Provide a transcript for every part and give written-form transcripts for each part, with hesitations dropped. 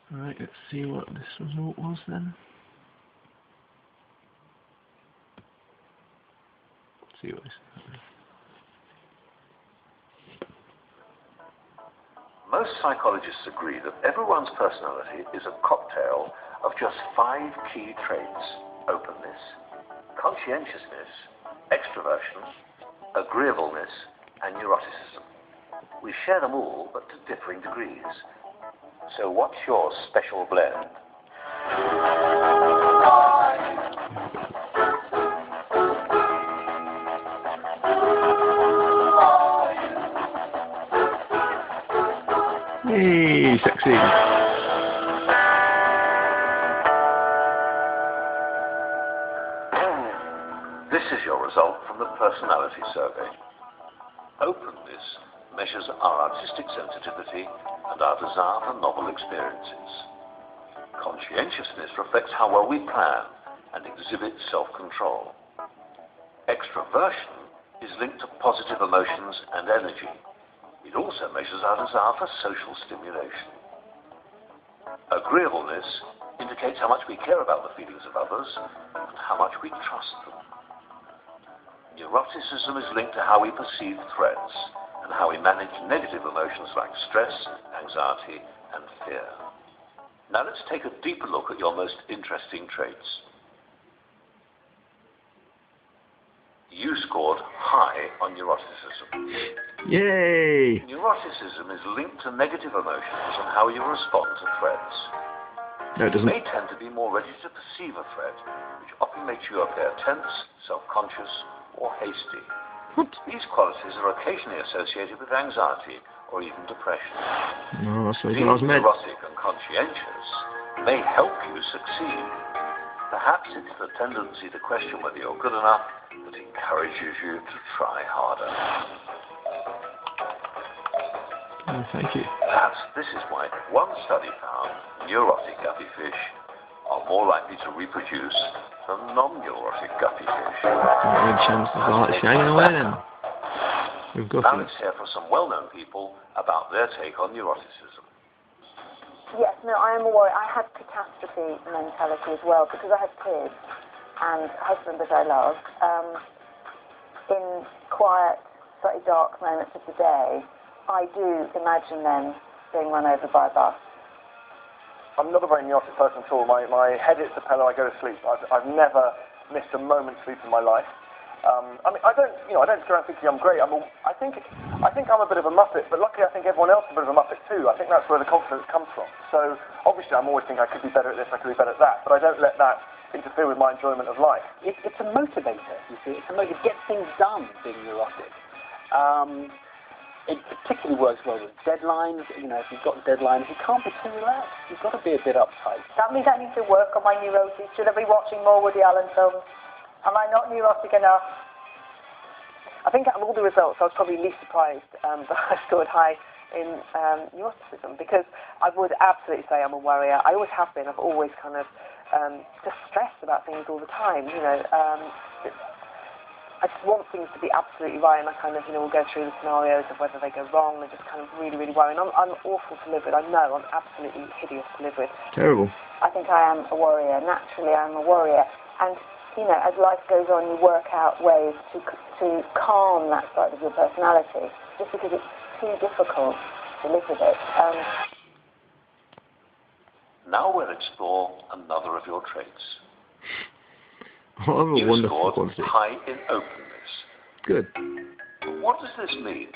Right, let's see what this result was then. Let's see what this is. Most psychologists agree that everyone's personality is a cocktail of just 5 key traits: openness, conscientiousness, extroversion, agreeableness, and neuroticism. We share them all, but to differing degrees. So what's your special blend? Yay, sexy! This is your result from the personality survey. Openness measures our artistic sensitivity and our desire for novel experiences. Conscientiousness reflects how well we plan and exhibit self-control. Extroversion is linked to positive emotions and energy. It also measures our desire for social stimulation. Agreeableness indicates how much we care about the feelings of others and how much we trust them. Neuroticism is linked to how we perceive threats and how we manage negative emotions like stress, anxiety, and fear. Now let's take a deeper look at your most interesting traits. You scored high on neuroticism. Yay! Neuroticism is linked to negative emotions and how you respond to threats. No, it doesn't. You may tend to be more ready to perceive a threat, which often makes you appear tense, self-conscious, or hasty. What? These qualities are occasionally associated with anxiety or even depression. No, that's what I Being was meant. neurotic and conscientious may help you succeed. Perhaps it's the tendency to question whether you're good enough that encourages you to try harder. Oh, thank you. Perhaps this is why one study found neurotic guppy fish are more likely to reproduce than non-neurotic guppy fish. Good chance of like shagging away then. We've got Now it. let's hear from some well-known people about their take on neuroticism. Yes, no, I am a worry. I had catastrophe mentality as well because I had kids and a husband that I love. In quiet, slightly dark moments of the day, I do imagine them being run over by a bus. I'm not a very neurotic person at all. My head hits the pillow, I go to sleep. I've never missed a moment's sleep in my life. I mean, I don't go around thinking I'm great. I think I'm a bit of a muppet, but luckily I think everyone else is a bit of a muppet too. I think that's where the confidence comes from. So obviously I'm always thinking I could be better at this, I could be better at that, but I don't let that interfere with my enjoyment of life. It's a motivator, you see. It's a motivator. It gets things done, being neurotic. It particularly works well with deadlines. You know, if you've got deadlines, you can't be too relaxed. You've got to be a bit uptight. That means I need to work on my neurosis. Should I be watching more Woody Allen films? Am I not neurotic enough? I think out of all the results, I was probably least surprised that I scored high in neuroticism, because I would absolutely say I'm a worrier. I always have been. I've always kind of just stressed about things all the time. You know, I just want things to be absolutely right, and I kind of, you know, will go through the scenarios of whether they go wrong, and just kind of really, really worry. And I'm awful to live with. I know I'm absolutely hideous to live with. Terrible. I think I am a worrier. Naturally, I'm a worrier. And, you know, as life goes on, you work out ways to calm that side of your personality, just because it's too difficult to live with it. Now we'll explore another of your traits. What a You wonderful scored quality. high in openness. Good. What does this mean?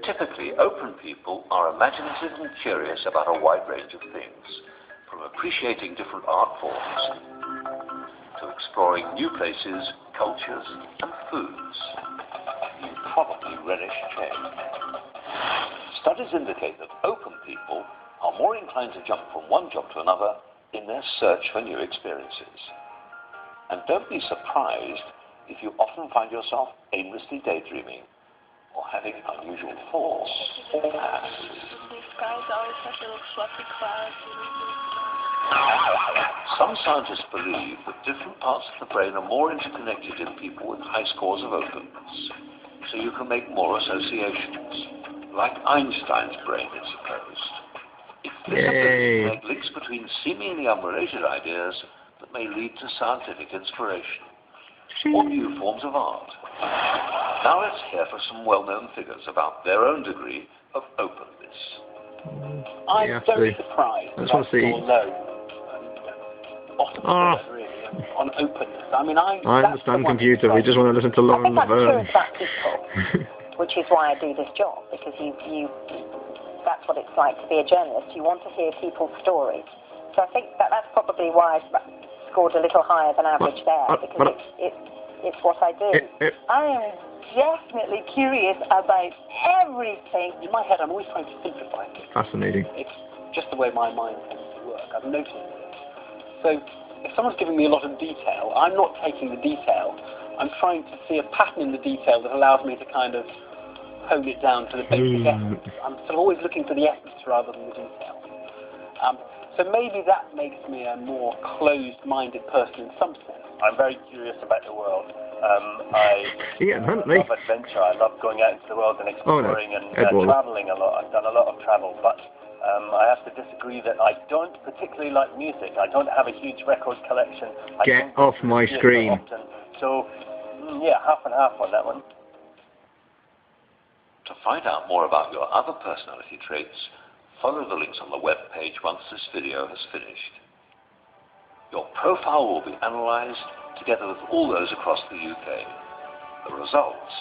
Typically, open people are imaginative and curious about a wide range of things, from appreciating different art forms to exploring new places, cultures, and foods. You probably relish change. Studies indicate that open people are more inclined to jump from one job to another in their search for new experiences. And don't be surprised if you often find yourself aimlessly daydreaming or having unusual thoughts or plans. The skies always have little fluffy clouds. Some scientists believe that different parts of the brain are more interconnected in people with high scores of openness, so you can make more associations, like Einstein's brain, it's supposed. It This ability Yay. to make links between seemingly unrelated ideas that may lead to scientific inspiration or new forms of art. Now let's hear from some well-known figures about their own degree of openness. I'm Yeah, very see. surprised I just want to see. bottom Ah. really, on openness. I mean, I understand computer, we just want to listen to I Lauren think I'm Laverne. curious about people, which is why I do this job, because that's what it's like to be a journalist. You want to hear people's stories. So I think that's probably why I scored a little higher than average there, because it's what I do. I am definitely curious about everything. In my head, I'm always trying to simplify things. Fascinating. It's just the way my mind tends to work. I've noticed it. So if someone's giving me a lot of detail, I'm not taking the detail. I'm trying to see a pattern in the detail that allows me to kind of hone it down to the basic essence. I'm sort of always looking for the essence rather than the detail. So maybe that makes me a more closed-minded person in some sense. I'm very curious about the world. I love adventure. I love going out into the world and exploring and traveling a lot. I've done a lot of travel, but I have to disagree that I don't particularly like music. I don't have a huge record collection. Get off my screen. So, yeah, half and half on that one. To find out more about your other personality traits, follow the links on the web page once this video has finished. Your profile will be analysed together with all those across the UK. The results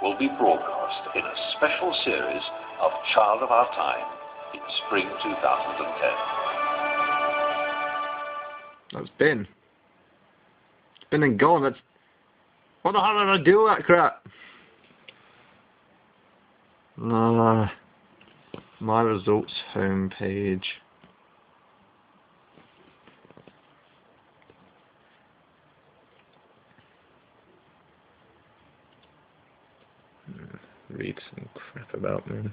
will be broadcast in a special series of Child of Our Time in spring 2010. That's been. It's been and gone. That's. What the hell did I do with that crap? My results homepage. Read some crap about me.